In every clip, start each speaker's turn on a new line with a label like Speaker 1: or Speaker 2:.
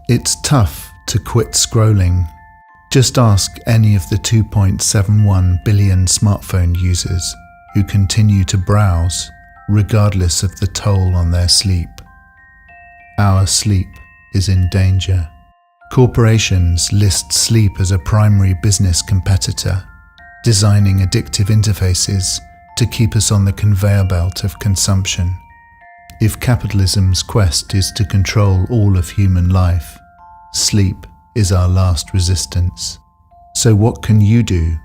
Speaker 1: It's tough to quit scrolling. Just ask any of the 2.71 billion smartphone users who continue to browse regardless of the toll on their sleep. Our sleep is in danger. Corporations list sleep as a primary business competitor, designing addictive interfaces to keep us on the conveyor belt of consumption. If capitalism's quest is to control all of human life, sleep is our last resistance. So what can you do?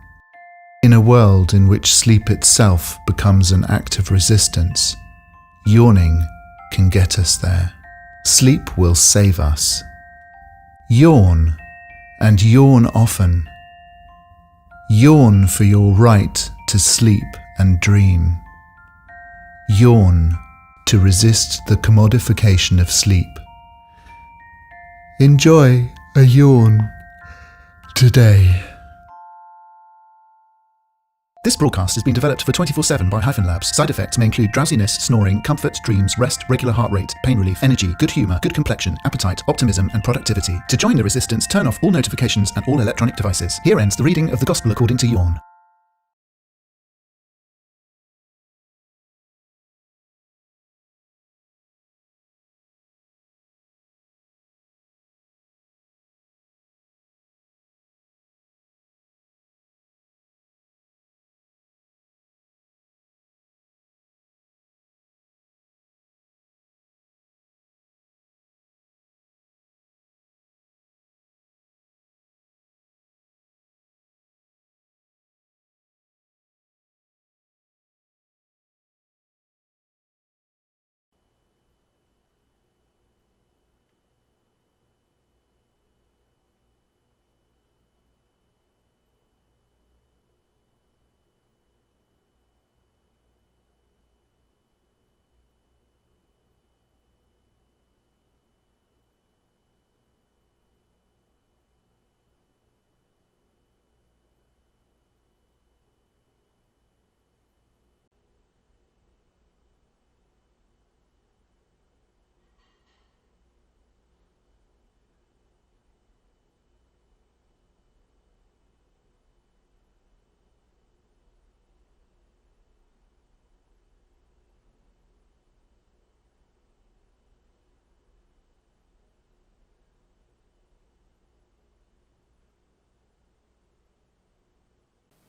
Speaker 1: In a world in which sleep itself becomes an act of resistance, yawning can get us there. Sleep will save us. Yawn, and yawn often. Yawn for your right to sleep and dream. Yawn to resist the commodification of sleep. Enjoy a yawn today. This broadcast has been developed for 24/7 by Hyphen Labs. Side effects may include drowsiness, snoring, comfort, dreams, rest, regular heart rate, pain relief, energy, good humor, good complexion, appetite, optimism, and productivity. To join the resistance, turn off all notifications and all electronic devices. Here ends the reading of the Gospel according to Yawn.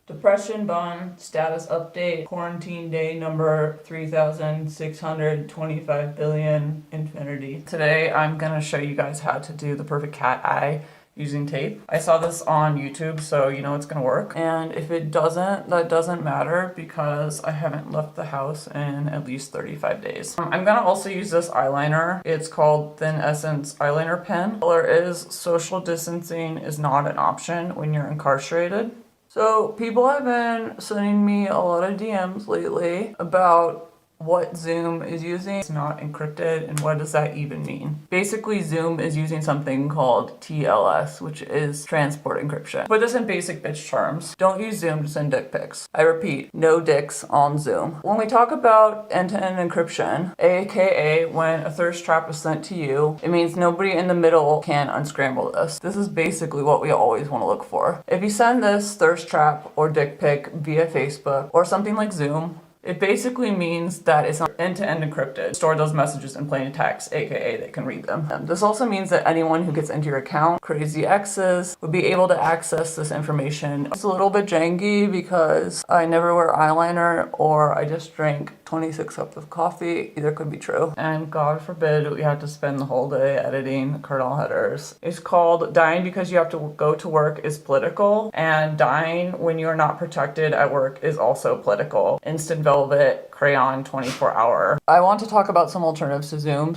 Speaker 2: Depression Bond status update, quarantine day number 3625 billion infinity. Today I'm gonna show you guys how to do the perfect cat eye using tape. I saw this on YouTube, so you know it's gonna work. And if it doesn't, that doesn't matter because I haven't left the house in at least 35 days. I'm gonna also use this eyeliner. It's called Thin Essence Eyeliner Pen. Color is social distancing is not an option when you're incarcerated. So people have been sending me a lot of DMs lately about what Zoom is using. It's not encrypted, and what does that even mean? Basically, Zoom is using something called TLS, which is transport encryption. Put this in basic bitch terms. Don't use Zoom to send dick pics. I repeat, no dicks on Zoom. When we talk about end-to-end encryption, aka when a thirst trap is sent to you, it means nobody in the middle can unscramble this. This is basically what we always want to look for. If you send this thirst trap or dick pic via Facebook or something like Zoom, it basically means that it's end-to-end encrypted. Store those messages in plain text, aka they can read them. This also means that anyone who gets into your account, crazy exes, would be able to access this information. It's a little bit janky because I never wear eyeliner or I just drink 26 cups of coffee. Either could be true. And God forbid we have to spend the whole day editing kernel headers. It's called dying because you have to go to work is political, and dying when you're not protected at work is also political. Instant Velvet Crayon 24-hour. I want to talk about some alternatives to Zoom.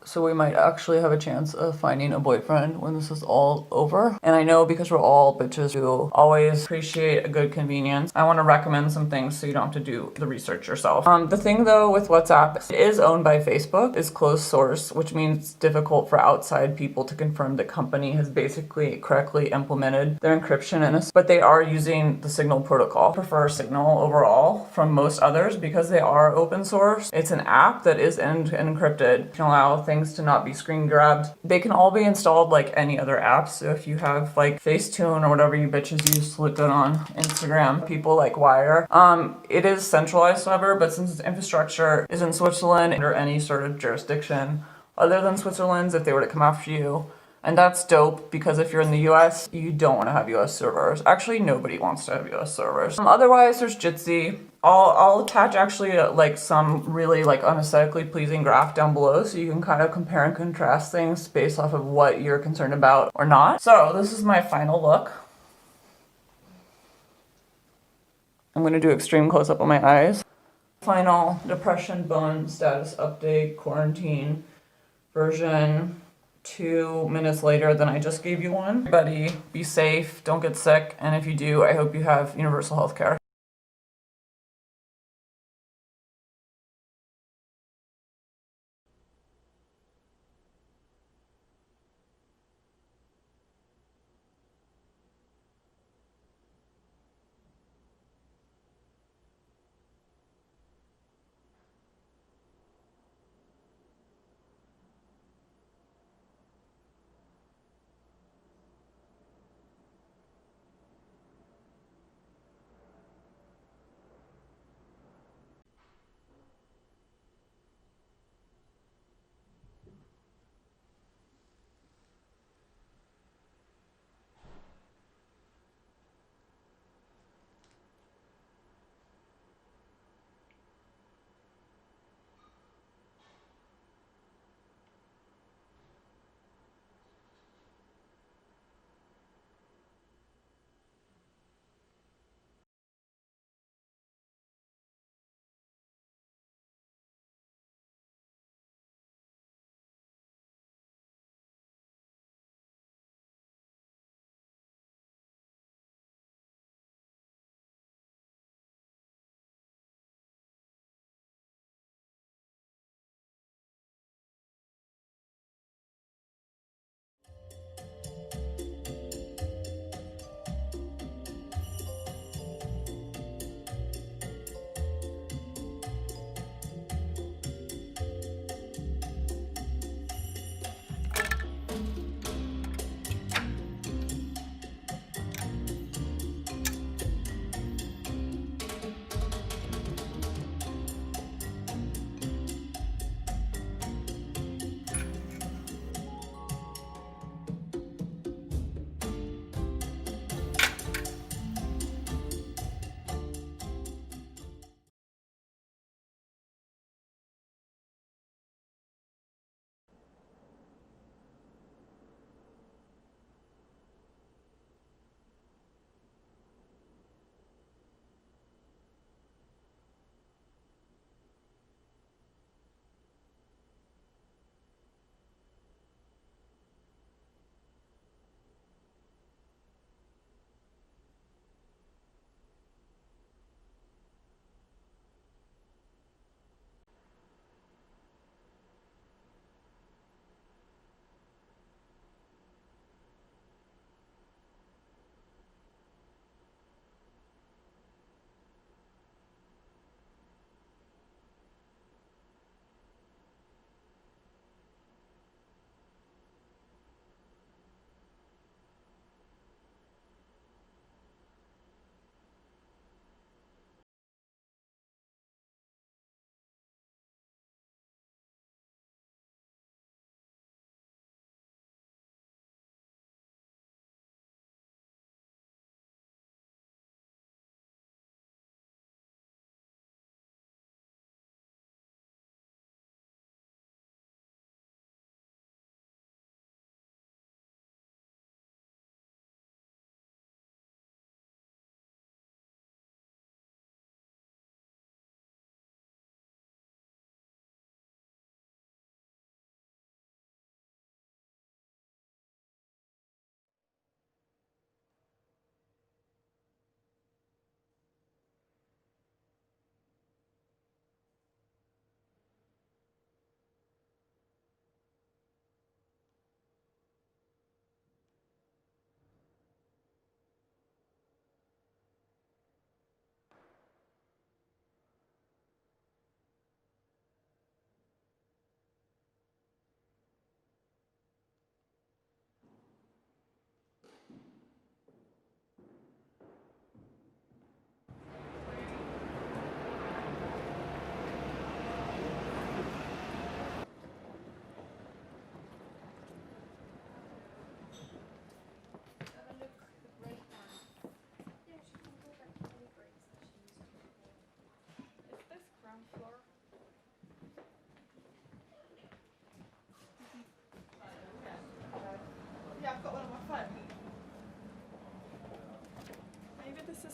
Speaker 2: So we might actually have a chance of finding a boyfriend when this is all over. And I know because we're all bitches who always appreciate a good convenience, I want to recommend some things so you don't have to do the research yourself. The thing though with WhatsApp, it is owned by Facebook, is closed source, which means it's difficult for outside people to confirm the company has basically correctly implemented their encryption in this, but they are using the Signal protocol. I prefer Signal overall from most others because they are open source. It's an app that is end-to-end encrypted. You can allow things things to not be screen grabbed. They can all be installed like any other app. So if you have like Facetune or whatever you bitches use to look good on Instagram, people like Wire. It is centralized, however, but since its infrastructure is in Switzerland under any sort of jurisdiction other than Switzerland's, if they were to come after you. And that's dope because if you're in the US, you don't want to have US servers. Actually, nobody wants to have US servers. Otherwise, there's Jitsi. I'll attach actually like some really like unaesthetically pleasing graph down below so you can kind of compare and contrast things based off of what you're concerned about or not. So this is my final look. I'm going to do extreme close up on my eyes. Final depression bone status update, quarantine version 2 minutes later than I just gave you one. Everybody be safe, don't get sick, and if you do, I hope you have universal health care.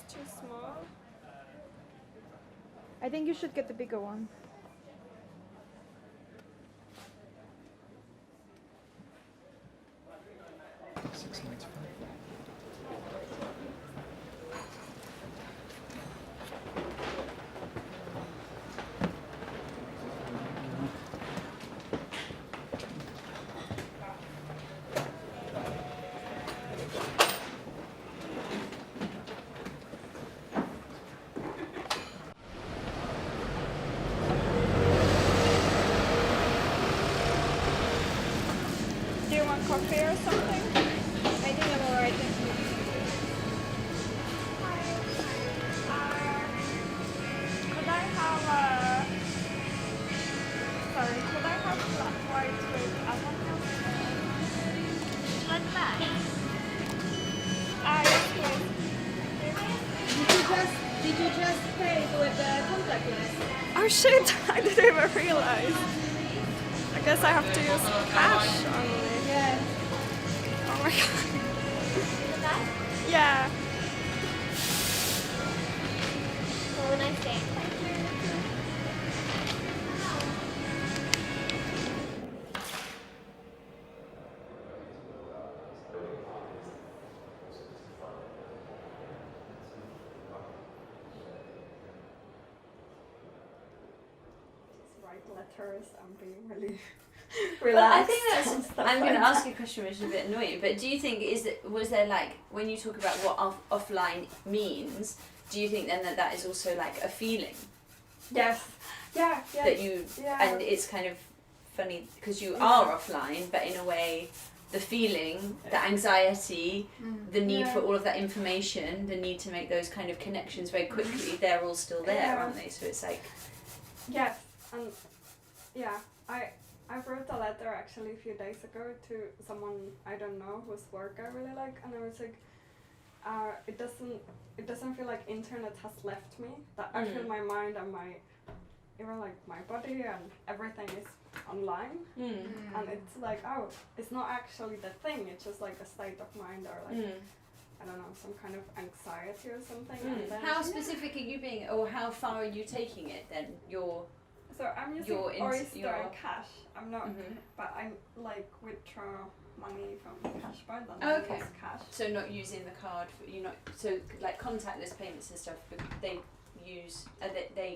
Speaker 3: too small. I think you should get the bigger one. Do you want coffee or something? I think I'm alright. Could I have a... Sorry, could I have flat white with avocado? Flat white? Yes, please.
Speaker 4: Did you just pay with the contactless?
Speaker 3: Oh shit, I didn't even realize. I guess I have to use cash only.
Speaker 4: Yeah.
Speaker 3: Oh my god. Yeah.
Speaker 4: Have a nice day.
Speaker 3: Write letters and be really
Speaker 5: Well, I
Speaker 3: relaxed.
Speaker 5: think that's.
Speaker 3: and stuff
Speaker 5: I'm going to
Speaker 3: like
Speaker 5: ask you a question which is a bit annoying, but do you think was there like when you talk about what offline means? Do you think then that is also like a feeling
Speaker 3: Yes. Yeah. Yeah.
Speaker 5: that you
Speaker 3: Yeah.
Speaker 5: and it's kind of funny because you are offline, but in a way, the feeling, the anxiety, the need for all of that information, the need to make those kind of connections very quickly, they're all still there,
Speaker 3: Yeah.
Speaker 5: aren't they? So it's like.
Speaker 3: Yes, and yeah, I wrote a letter actually a few days ago to someone I don't know whose work I really like, and I was like, it doesn't feel like internet has left me. That I feel my mind and even like my body and everything is online, and it's like it's not actually the thing. It's just like a state of mind or like I don't know, some kind of anxiety or something. And then,
Speaker 5: How specific are you being, or how far are you taking it then?
Speaker 3: So I'm using
Speaker 5: your
Speaker 3: Oyster and Cash. I'm not, but I'm like withdraw money from Cash bar and
Speaker 5: Okay.
Speaker 3: use Cash.
Speaker 5: So not using the card, you're not, so like contactless payments and stuff, but they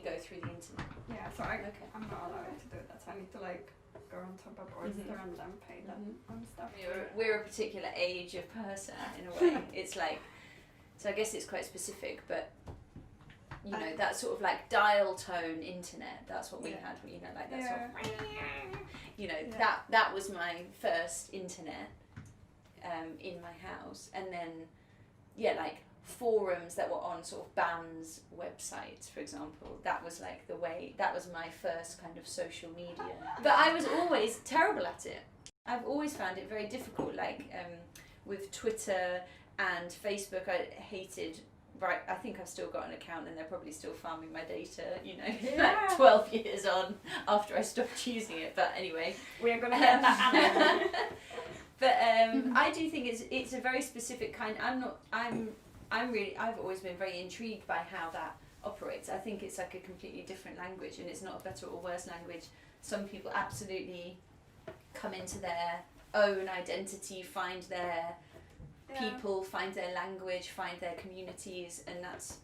Speaker 5: go through the internet.
Speaker 3: Yeah, so I'm not allowed to do that. So I need to like go on top of Oyster and then pay them and stuff.
Speaker 5: We're a particular age of person in a way. It's like, so I guess it's quite specific, but you know, that sort of like dial tone internet, that's what we had, you know, like that sort of, you know, that was my first internet in my house. And then, like forums that were on sort of bands' websites, for example, that was like that was my first kind of social media. But I was always terrible at it. I've always found it very difficult, like with Twitter and Facebook, I hated. Right, I think I've still got an account and they're probably still farming my data, you know, like 12 years on after I stopped using it. But anyway,
Speaker 3: we're gonna get that.
Speaker 5: But I do think it's a very specific kind. I've always been very intrigued by how that operates. I think it's like a completely different language, and it's not a better or worse language. Some people absolutely come into their own identity, find their people, find their language, find their communities, and that's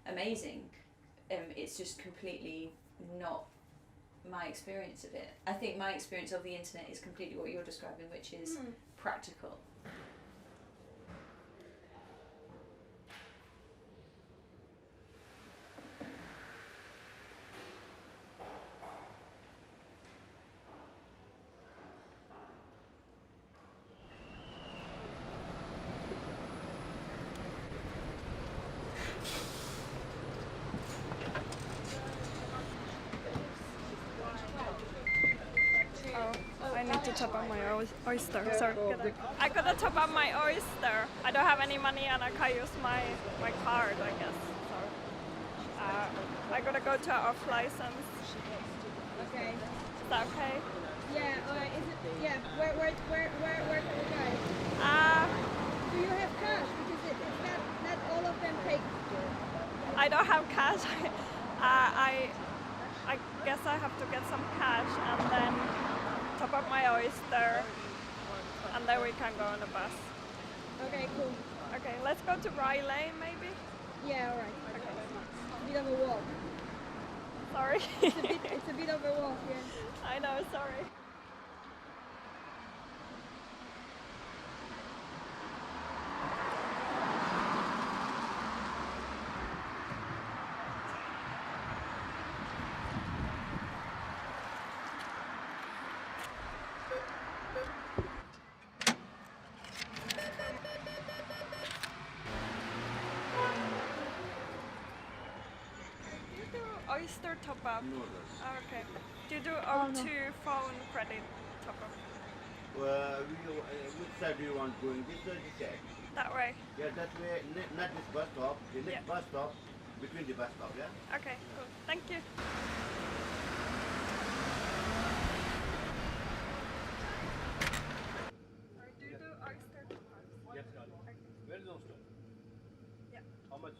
Speaker 5: amazing. It's just completely not my experience of it. I think my experience of the internet is completely what you're describing, which is practical.
Speaker 3: I need to top up my oyster. Sorry. I gotta top up my oyster. I don't have any money and I can't use my card, I guess. So I gotta go to our off license.
Speaker 4: Okay.
Speaker 3: Is that okay?
Speaker 4: Yeah. Is it? Yeah. Where can we go?
Speaker 3: Uh,
Speaker 4: Do you have cash? Because it's not all of them can take.
Speaker 3: I don't have cash. I guess I have to get some cash and then top up my oyster, and then we can go on the bus.
Speaker 4: Okay, cool.
Speaker 3: Okay, let's go to Rye Lane maybe.
Speaker 4: Yeah, alright.
Speaker 3: Okay.
Speaker 4: It's a bit of a walk.
Speaker 3: Sorry.
Speaker 4: It's a bit of a walk, yeah.
Speaker 3: I know. Sorry. Oyster top up?
Speaker 6: No,
Speaker 3: Oh, okay. Do you do O2 phone credit top up?
Speaker 6: which side do you want going? This or this side?
Speaker 3: That way?
Speaker 6: Yeah, that way, not this bus stop, the next
Speaker 3: Yeah.
Speaker 6: bus stop, between the bus stop, yeah?
Speaker 3: Okay, cool. Thank you. Do you do oyster top ups?
Speaker 7: Yes, darling. Where is the oyster?
Speaker 3: Yeah.
Speaker 7: How much?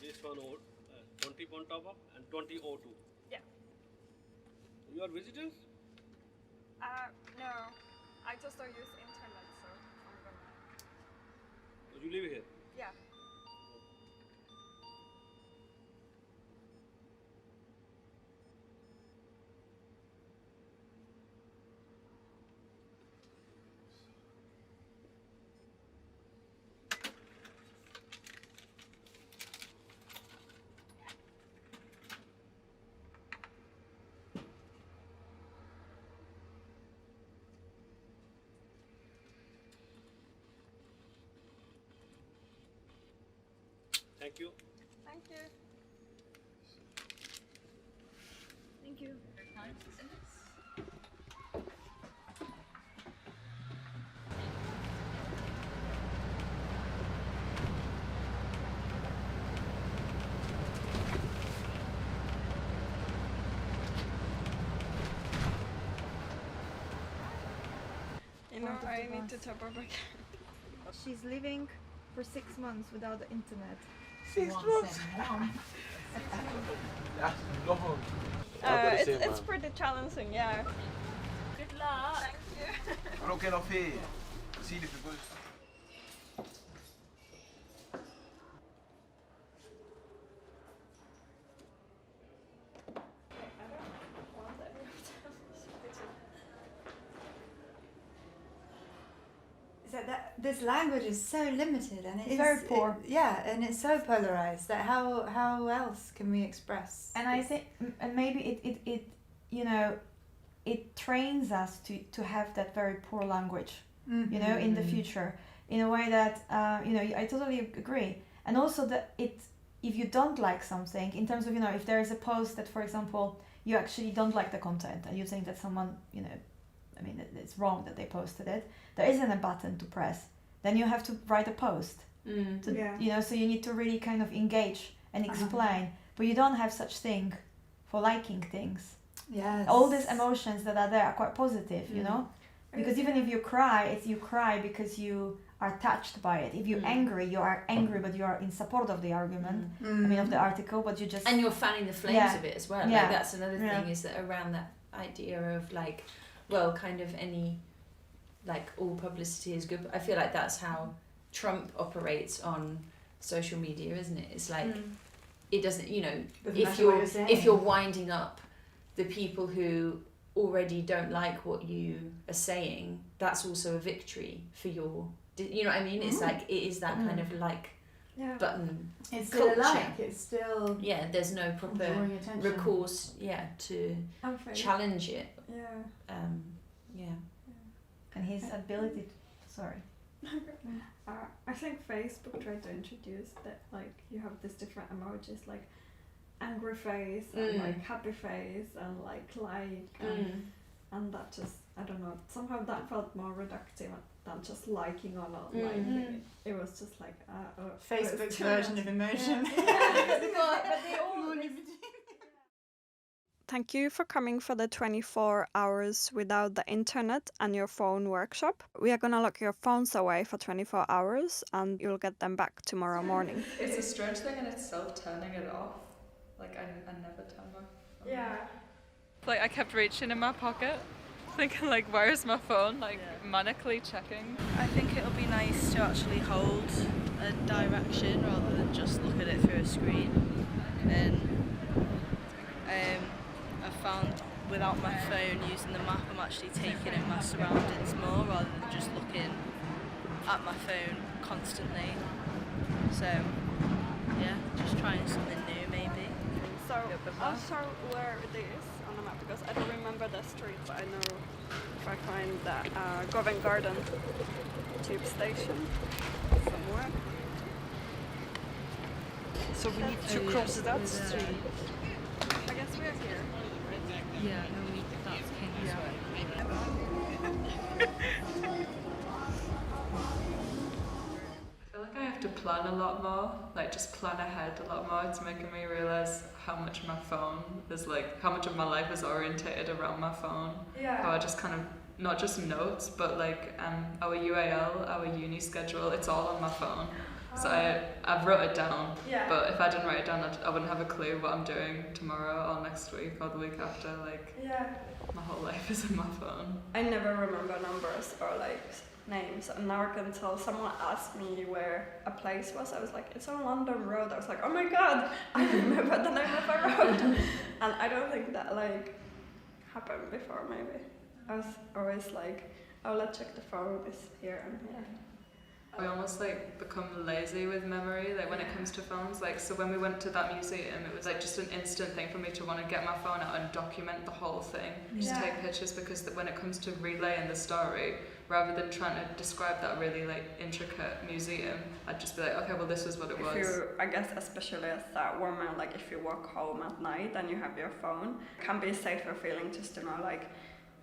Speaker 7: This one 20 pound top up and 20 O2.
Speaker 3: Yeah.
Speaker 7: You are visitors?
Speaker 3: No. I just don't use internet, so I'm gonna...
Speaker 7: You live here?
Speaker 3: Yeah.
Speaker 7: Thank you.
Speaker 3: Thank you.
Speaker 4: Thank you.
Speaker 3: You know, I need to top up again.
Speaker 8: She's living for 6 months without the internet.
Speaker 2: 6 months.
Speaker 3: It's pretty challenging, yeah.
Speaker 5: Good luck.
Speaker 3: Thank you.
Speaker 9: Vadå kan jag fel? Sidig för buss.
Speaker 8: So this language is so limited and it's
Speaker 10: very poor.
Speaker 8: And it's so polarized that how else can we express?
Speaker 10: And I think, and maybe it you know, it trains us to have that very poor language, you know, in the future, in a way that, you know, I totally agree. And also that if you don't like something, in terms of, you know, if there is a post that, for example, you actually don't like the content and you think that someone, you know, I mean, it's wrong that they posted it, there isn't a button to press, then you have to write a post. You know, so you need to really kind of engage and explain, but you don't have such thing for liking things.
Speaker 8: Yes.
Speaker 10: All these emotions that are there are quite positive, you know, because even if you cry, you cry because you are touched by it. If you're angry, you are angry, but you are in support of the argument, I mean, of the article, but you just...
Speaker 5: And you're fanning the flames of it as well.
Speaker 10: Yeah.
Speaker 5: Like, that's another thing, is that around that idea of, like, well, kind of any, like, all publicity is good. I feel like that's how Trump operates on social media, isn't it? It's like, it doesn't, you know, if you're winding up the people who already don't like what you are saying, that's also a victory for your, you know what I mean? It's like, it is that kind of like button
Speaker 8: It's still
Speaker 5: culture.
Speaker 8: like, it's still...
Speaker 5: Yeah, there's no proper
Speaker 8: drawing attention.
Speaker 5: recourse, to challenge it.
Speaker 3: Yeah.
Speaker 10: And his ability to, sorry.
Speaker 3: I think Facebook tried to introduce that, like, you have these different emojis, like angry face and like happy face and like and that just, I don't know, somehow that felt more reductive than just liking or not liking. It was just like
Speaker 8: Facebook's version of emotion.
Speaker 3: Yeah.
Speaker 8: But they all...
Speaker 3: Thank you for coming for the 24 hours without the internet and your phone workshop. We are gonna lock your phones away for 24 hours and you'll get them back tomorrow morning.
Speaker 2: It's a strange thing in itself, turning it off. Like, I never turn my phone.
Speaker 3: Yeah.
Speaker 2: Like, I kept reaching in my pocket, thinking like, where's my phone? Like, manically checking.
Speaker 11: I think it'll be nice to actually hold a direction rather than just look at it through a screen. And I found without my phone using the map, I'm actually taking in my surroundings more rather than just looking at my phone constantly. So yeah, just trying something new maybe.
Speaker 3: So I'll show where it is on the map because I don't remember the street, but I know if I find the Covent Garden tube station somewhere. So we need to cross that street. I guess we're here.
Speaker 11: Yeah, no, that's Kingsway.
Speaker 2: I feel like I have to plan a lot more, like just plan ahead a lot more. It's making me realise how much my phone is like, how much of my life is orientated around my phone.
Speaker 3: Yeah.
Speaker 2: How I just kind of, not just notes, but like our UAL, our uni schedule, it's all on my phone. So I've wrote it down, but if I didn't write it down, I wouldn't have a clue what I'm doing tomorrow or next week or the week after. Like, my whole life is in my phone.
Speaker 3: I never remember numbers or like names, and now I can tell. Someone asked me where a place was. I was like, it's on London Road. I was like, oh my god, I remember the name of a road. And I don't think that like happened before. Maybe I was always like, oh, let's check the phone. It's here and here.
Speaker 2: I almost like become lazy with memory, like when it comes to phones. Like, so when we went to that museum, it was like just an instant thing for me to want to get my phone out and document the whole thing, just take pictures, because when it comes to relaying the story, rather than trying to describe that really like intricate museum, I'd just be like, okay, well this is what it was.
Speaker 3: If you, I guess especially as that woman, like if you walk home at night and you have your phone, it can be a safer feeling just to know like,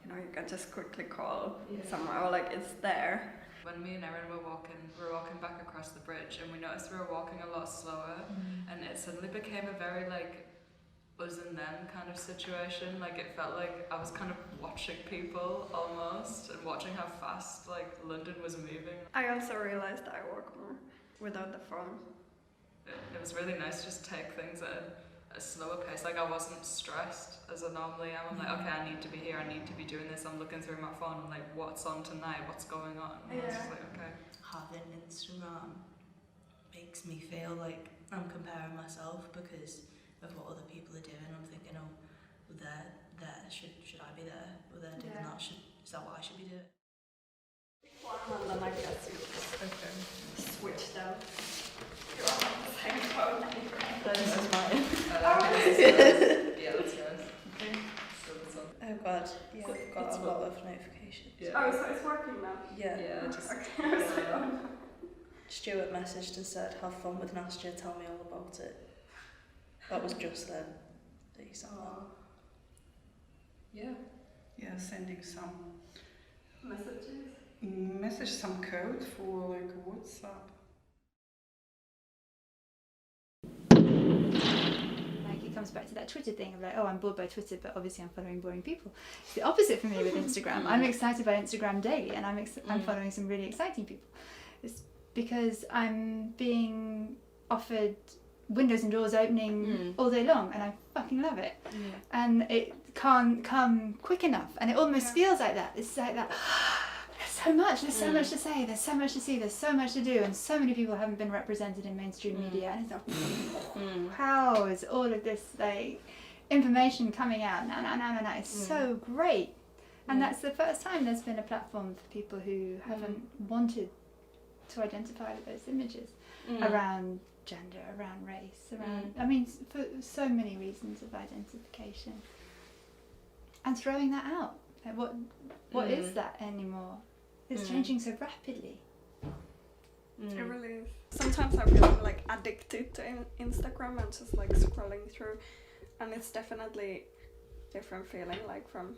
Speaker 3: you know, you can just quickly call somewhere, or like it's there.
Speaker 2: When me and Erin were walking back across the bridge, and we noticed we were walking a lot slower, and it suddenly became a very like us and them kind of situation. Like, it felt like I was kind of watching people almost, and watching how fast like London was moving.
Speaker 3: I also realized I walk more without the phone.
Speaker 2: It was really nice to just take things at a slower pace. Like, I wasn't stressed as I normally am. I'm like, okay, I need to be here, I need to be doing this. I'm looking through my phone, I'm like, what's on tonight, what's going on? And I was just like, okay.
Speaker 11: Having Instagram makes me feel like I'm comparing myself because of what other people are doing. I'm thinking, oh, they're there, should I be there? Well, they're doing that, is that what I should be doing?
Speaker 3: And then I guess you just switch them. You're on the same phone.
Speaker 11: This is mine.
Speaker 2: Yeah, that's yours. Okay. So that's on.
Speaker 11: Oh god, yeah, I've got a lot of notifications.
Speaker 2: Yeah.
Speaker 3: Oh, so it's working now?
Speaker 11: Yeah.
Speaker 2: Yeah, just.
Speaker 11: Stuart messaged and said, have fun with Nastya, tell me all about it. That was just then that he sent that.
Speaker 2: Yeah.
Speaker 12: Yeah, sending some
Speaker 3: Messages?
Speaker 12: some code for like WhatsApp.
Speaker 8: Like, it comes back to that Twitter thing of like, oh, I'm bored by Twitter, but obviously I'm following boring people. It's the opposite for me with Instagram. I'm excited by Instagram daily, and I'm following some really exciting people. It's because I'm being offered windows and doors opening all day long, and I fucking love it. And it can't come quick enough, and it almost feels like that. It's like that. There's so much to say, there's so much to see, there's so much to do, and so many people haven't been represented in mainstream media, and it's like, how is all of this like information coming out now? It's so great. And that's the first time there's been a platform for people who haven't wanted to identify with those images around gender, around race, around, I mean, for so many reasons of identification. And throwing that out. Like, what is that anymore? It's changing so rapidly.
Speaker 3: It really is. Sometimes I feel like addicted to Instagram and just like scrolling through, and it's definitely different feeling like from,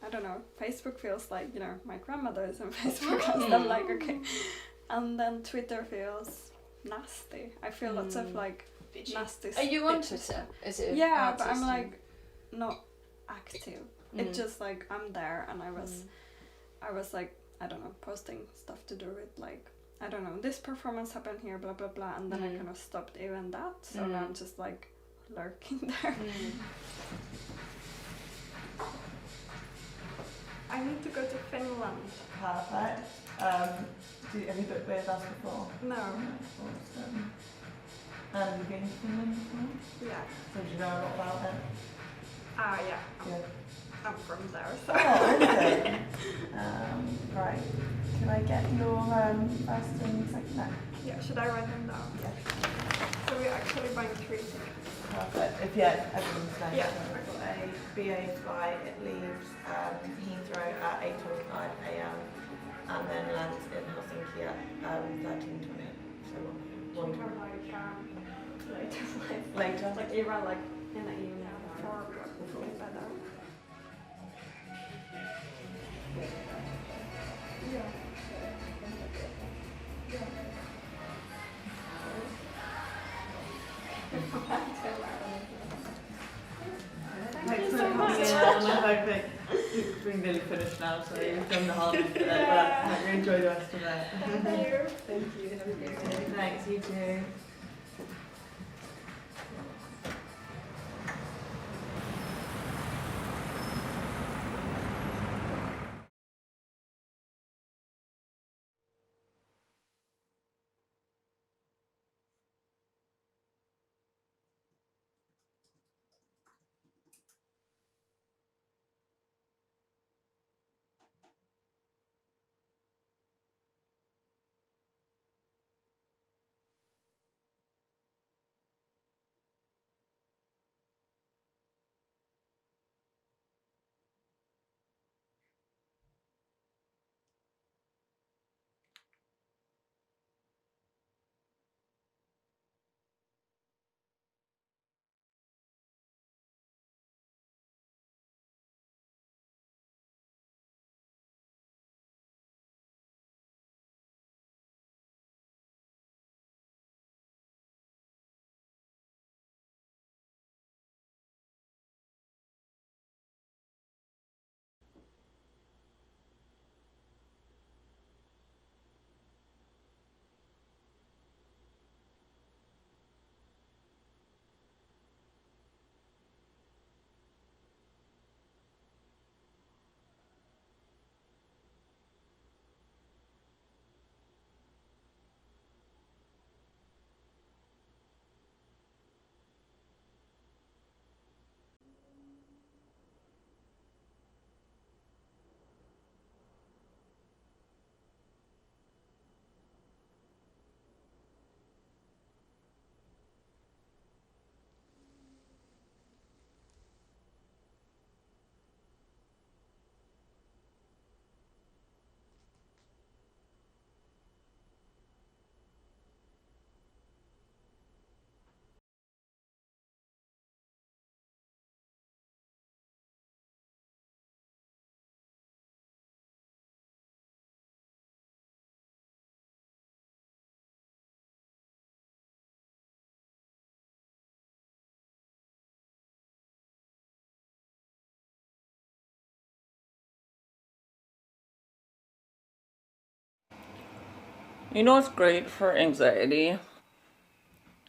Speaker 3: I don't know, Facebook feels like, you know, my grandmother is on Facebook and stuff, like, okay. And then Twitter feels nasty. I feel lots of like nasty.
Speaker 5: Are you on Twitter? Is it?
Speaker 3: Yeah, but I'm like not active. It's just like I'm there, and I was like, I don't know, posting stuff to do with like, I don't know, this performance happened here, blah blah blah, and then I kind of stopped even that. So now I'm just like lurking there. I need to go to Finland.
Speaker 2: Perfect. Have you booked with us before?
Speaker 3: No.
Speaker 2: Awesome. Have you been to Finland before?
Speaker 3: Yeah.
Speaker 2: So do you know a lot about it?
Speaker 3: Yeah. I'm from there, so.
Speaker 2: Oh, okay. Right. Can I get your first and second name?
Speaker 3: Yeah, should I write them down?
Speaker 2: Yeah.
Speaker 3: So we're actually buying 3 tickets.
Speaker 2: Perfect. If everyone's nice.
Speaker 3: Yeah.
Speaker 2: I've got a BA flight. It leaves Heathrow at 8:25 a.m. and then lands in Helsinki at 13:20. So one
Speaker 3: Or like later flights.
Speaker 2: Later?
Speaker 3: Like even like in the evening, 4 o'clock would be better. Yeah.
Speaker 2: Thank you so much. We're nearly finished now, so you've done the hardest bit, but I hope you enjoy the rest of it.
Speaker 3: Thank you.
Speaker 2: Thank you. Have a good day. Thanks, you too. You know what's great for anxiety?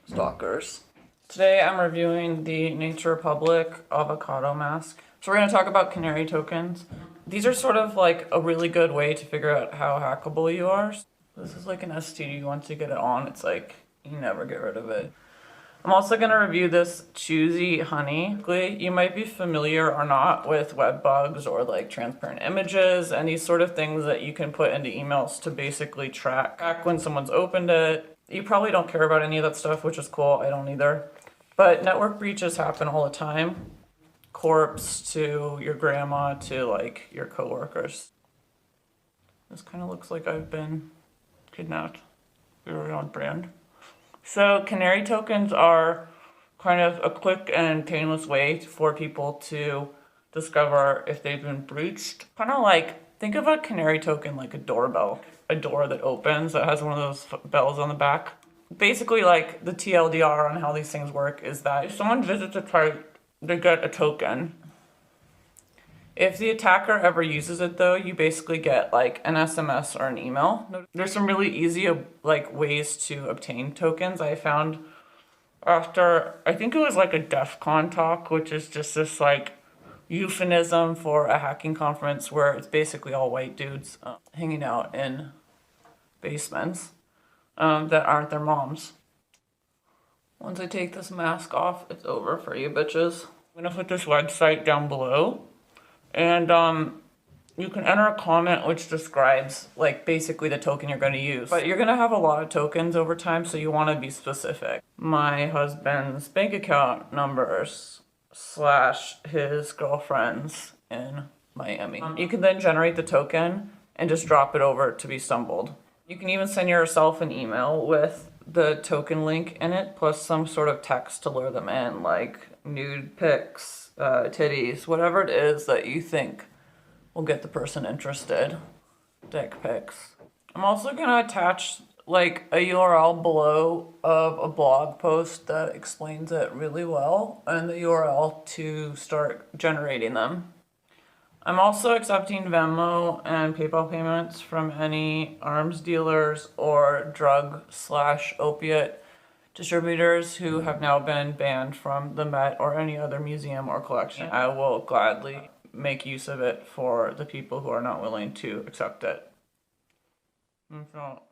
Speaker 2: Stalkers. Today I'm reviewing the Nature Republic avocado mask. So we're going to talk about canary tokens. These are sort of like a really good way to figure out how hackable you are. This is like an STD. Once you get it on, it's like you never get rid of it. I'm also going to review this Choosy Honey. You might be familiar or not with web bugs or like transparent images and these sort of things that you can put into emails to basically track when someone's opened it. You probably don't care about any of that stuff, which is cool. I don't either. But network breaches happen all the time. Corpse to your grandma to like your coworkers. This kind of looks like I've been kidnapped. Very on brand. So canary tokens are kind of a quick and painless way for people to discover if they've been breached. Kind of like, think of a canary token like a doorbell. A door that opens that has one of those bells on the back. Basically, like the TLDR on how these things work is that if someone visits a site, they get a token. If the attacker ever uses it though, you basically get like an SMS or an email. There's some really easy like ways to obtain tokens I found after, I think it was like a DEF CON talk, which is just this like euphemism for a hacking conference where it's basically all white dudes hanging out in basements that aren't their moms. Once I take this mask off, it's over for you bitches. I'm gonna put this website down below, and you can enter a comment which describes like basically the token you're gonna use. But you're gonna have a lot of tokens over time, so you wanna be specific. My husband's bank account numbers / his girlfriend's in Miami. You can then generate the token and just drop it over to be stumbled. You can even send yourself an email with the token link in it, plus some sort of text to lure them in, like nude pics, titties, whatever it is that you think will get the person interested. Dick pics. I'm also gonna attach like a URL below of a blog post that explains it really well, and the URL to start generating them. I'm also accepting Venmo and PayPal payments from any arms dealers or drug / opiate distributors who have now been banned from the Met or any other museum or collection. I will gladly make use of it for the people who are not willing to accept it. So,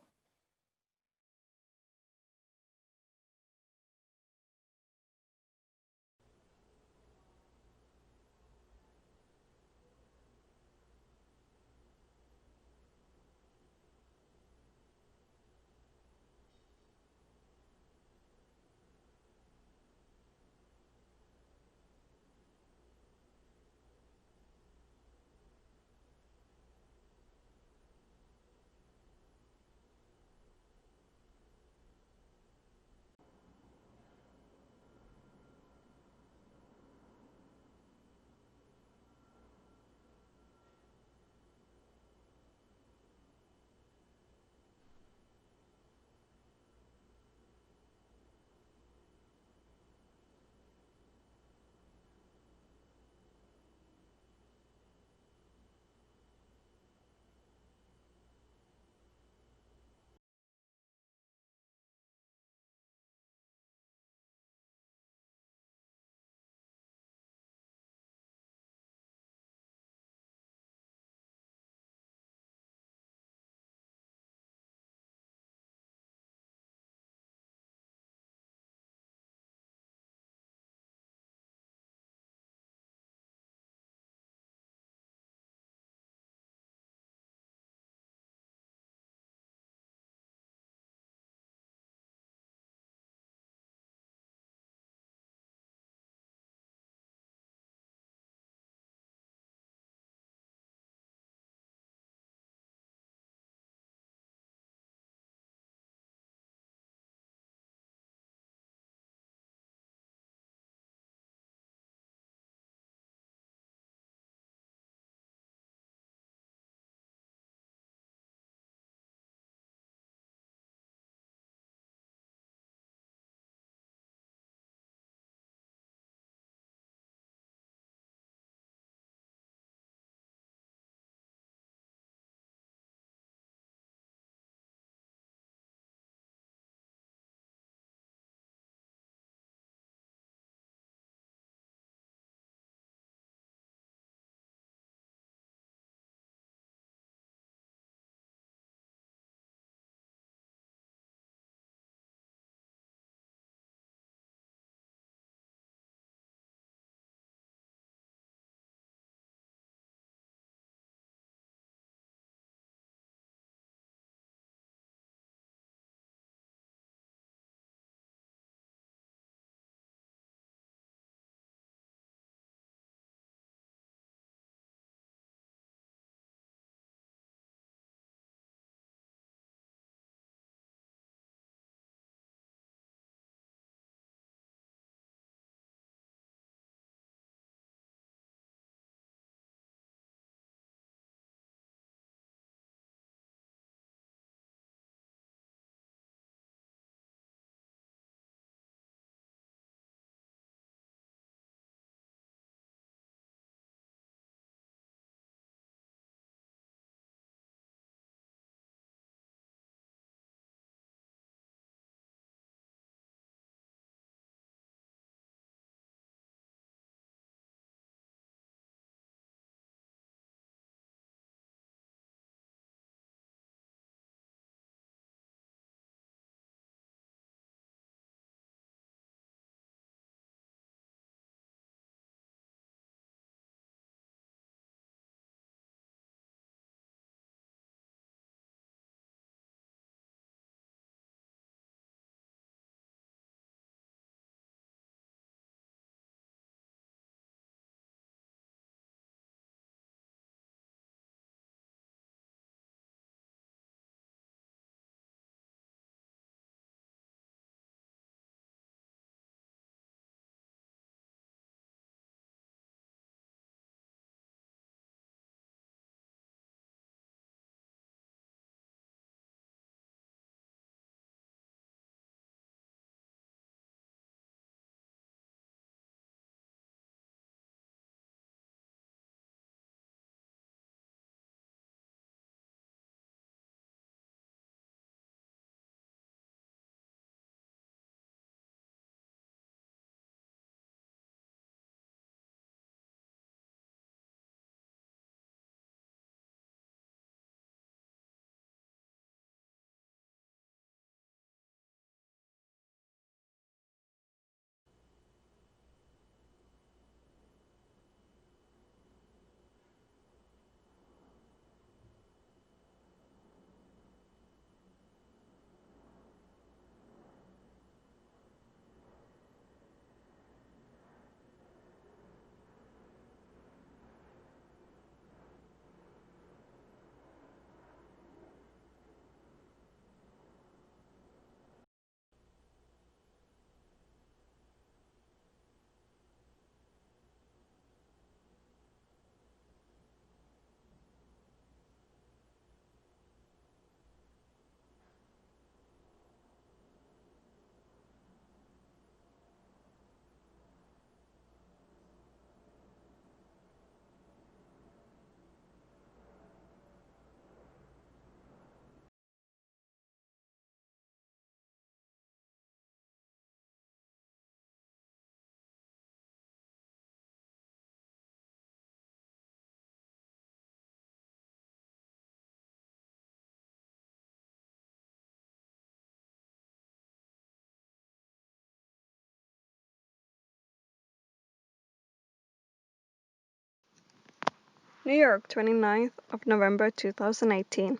Speaker 3: New York, 29th of November 2018.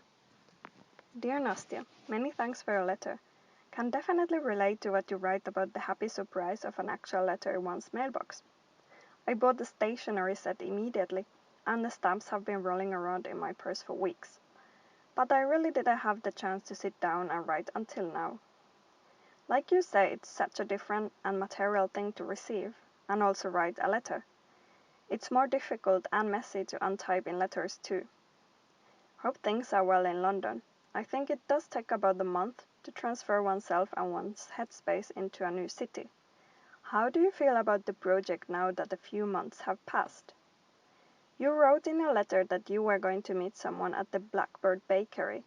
Speaker 3: Dear Nastya, many thanks for your letter. Can definitely relate to what you write about the happy surprise of an actual letter in one's mailbox. I bought the stationery set immediately, and the stamps have been rolling around in my purse for weeks. But I really didn't have the chance to sit down and write until now. Like you say, it's such a different and material thing to receive, and also write a letter. It's more difficult and messy to untype in letters too. Hope things are well in London. I think it does take about a month to transfer oneself and one's headspace into a new city. How do you feel about the project now that a few months have passed? You wrote in a letter that you were going to meet someone at the Blackbird Bakery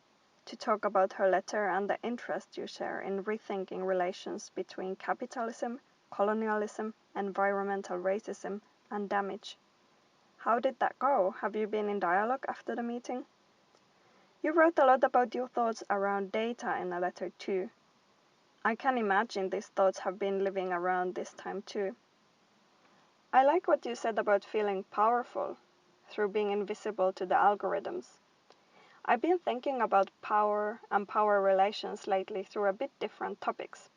Speaker 3: to talk about her letter and the interest you share in rethinking relations between capitalism, colonialism, environmental racism, and damage. How did that go? Have you been in dialogue after the meeting? You wrote a lot about your thoughts around data in a letter too. I can imagine these thoughts have been living around this time too. I like what you said about feeling powerful through being invisible to the algorithms. I've been thinking about power and power relations lately through a bit different topics,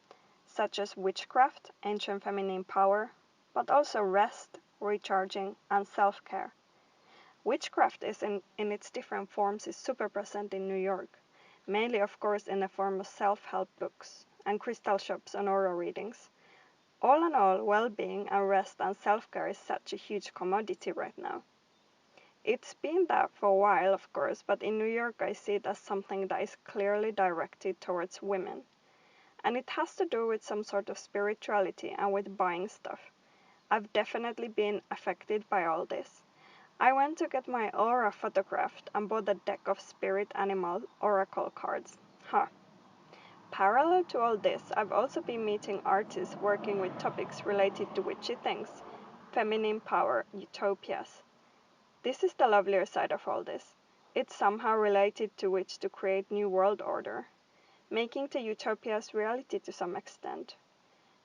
Speaker 3: such as witchcraft, ancient feminine power, but also rest, recharging, and self-care. Witchcraft is in its different forms is super present in New York, mainly of course in the form of self-help books and crystal shops and aura readings. All in all, well-being and rest and self-care is such a huge commodity right now. It's been that for a while, of course, but in New York I see it as something that is clearly directed towards women. And it has to do with some sort of spirituality and with buying stuff. I've definitely been affected by all this. I went to get my aura photographed and bought a deck of spirit animal oracle cards. Parallel to all this, I've also been meeting artists working with topics related to witchy things, feminine power, utopias. This is the lovelier side of all this. It's somehow related to which to create new world order, making the utopias reality to some extent.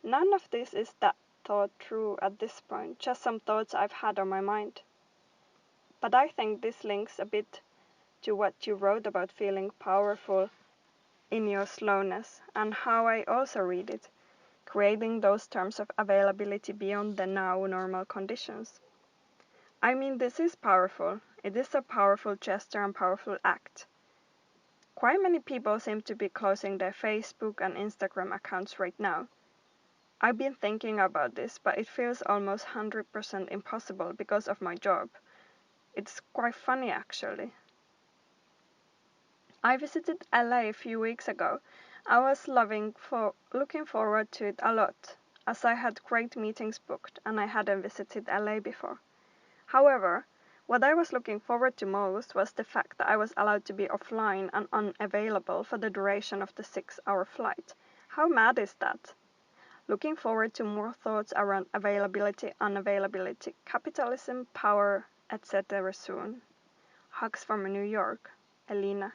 Speaker 3: None of this is that thought through at this point, just some thoughts I've had on my mind. But I think this links a bit to what you wrote about feeling powerful in your slowness, and how I also read it, creating those terms of availability beyond the now normal conditions. I mean, this is powerful. It is a powerful gesture and powerful act. Quite many people seem to be closing their Facebook and Instagram accounts right now. I've been thinking about this, but it feels almost 100% impossible because of my job. It's quite funny actually. I visited LA a few weeks ago. I was looking forward to it a lot, as I had great meetings booked and I hadn't visited LA before. However, what I was looking forward to most was the fact that I was allowed to be offline and unavailable for the duration of the 6-hour flight. How mad is that? Looking forward to more thoughts around availability, unavailability, capitalism, power, etc. soon. Hugs from New York. Elena.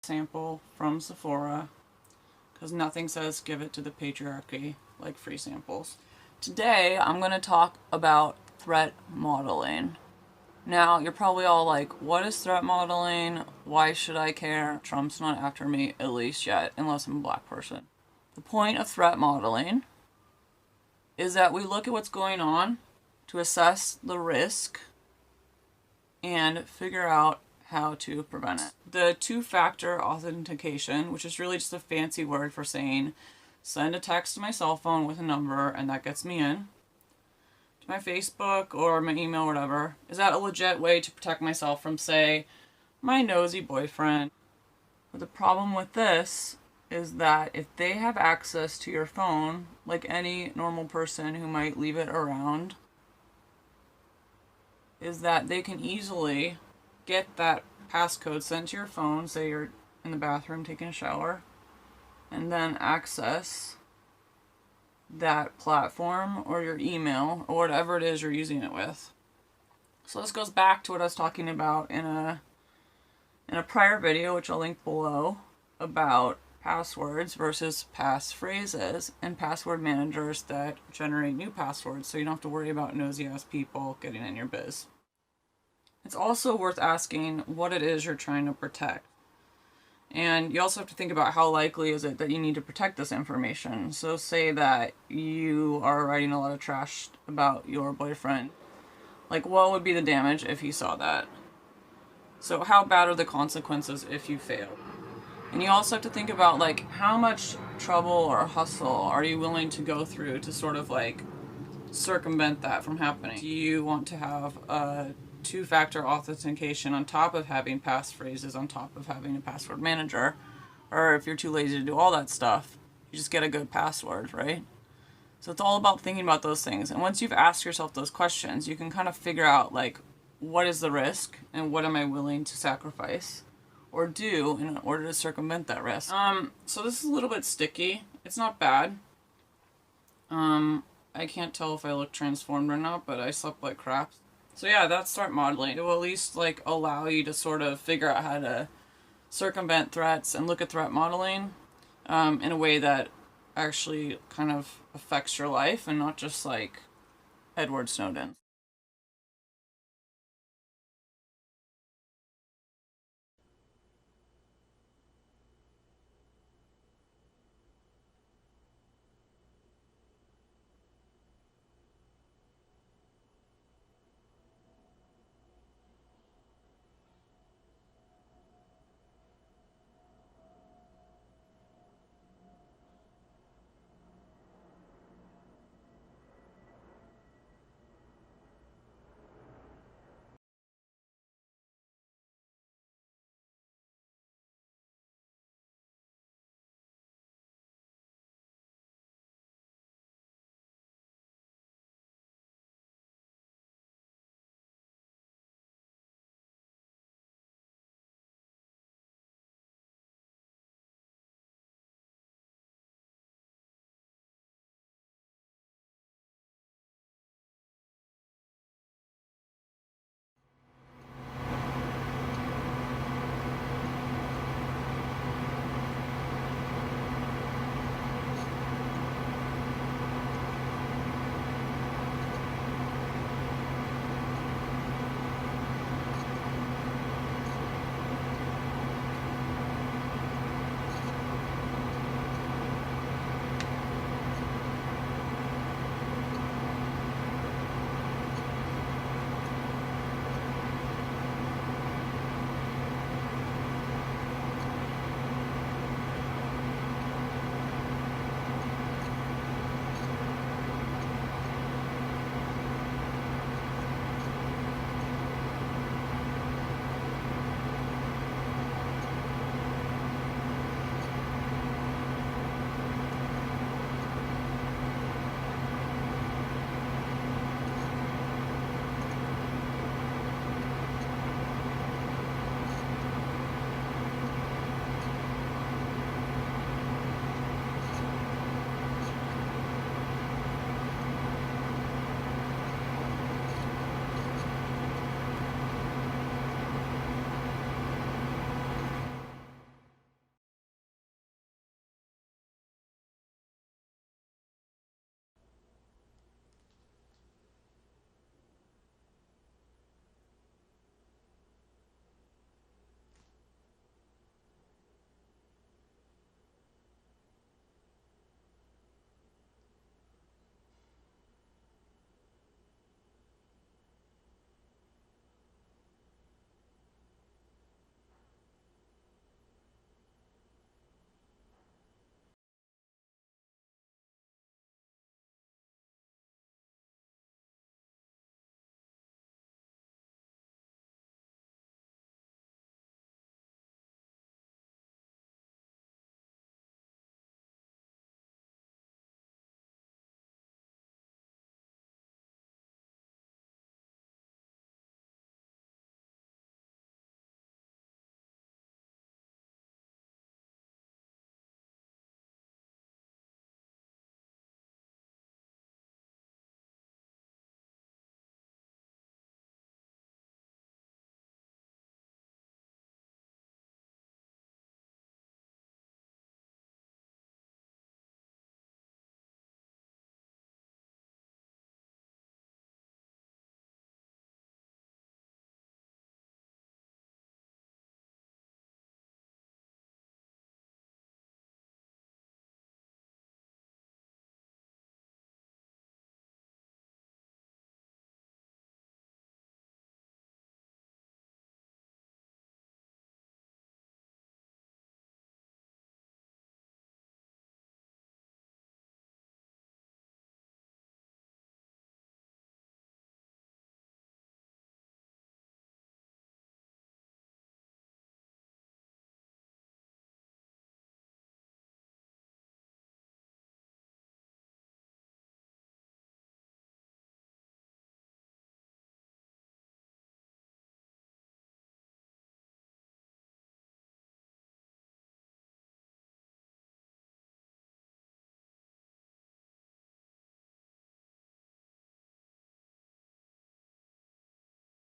Speaker 2: Sample from Sephora, because nothing says give it to the patriarchy like free samples. Today I'm going to talk about threat modeling. Now you're probably all like, what is threat modeling? Why should I care? Trump's not after me, at least yet, unless I'm a black person. The point of threat modeling is that we look at what's going on to assess the risk and figure out how to prevent it. The two-factor authentication, which is really just a fancy word for saying send a text to my cell phone with a number and that gets me in to my Facebook or my email or whatever. Is that a legit way to protect myself from, say, my nosy boyfriend? But the problem with this is that if they have access to your phone, like any normal person who might leave it around, is that they can easily get that passcode sent to your phone, say you're in the bathroom taking a shower, and then access that platform or your email or whatever it is you're using it with. So this goes back to what I was talking about in a prior video, which I'll link below, about passwords versus passphrases and password managers that generate new passwords, so you don't have to worry about nosy ass people getting in your biz. It's also worth asking what it is you're trying to protect. And you also have to think about how likely is it that you need to protect this information. So say that you are writing a lot of trash about your boyfriend. Like, what would be the damage if he saw that? So how bad are the consequences if you fail? And you also have to think about, like, how much trouble or hustle are you willing to go through to sort of, like, circumvent that from happening? Do you want to have a two-factor authentication on top of having passphrases, on top of having a password manager? Or if you're too lazy to do all that stuff, you just get a good password, right? So it's all about thinking about those things. And once you've asked yourself those questions, you can kind of figure out, like, what is the risk and what am I willing to sacrifice or do in order to circumvent that risk. So this is a little bit sticky. It's not bad. I can't tell if I look transformed or not, but I slept like crap. So yeah, that's start modeling. It will at least like allow you to sort of figure out how to circumvent threats and look at threat modeling in a way that actually kind of affects your life and not just like Edward Snowden.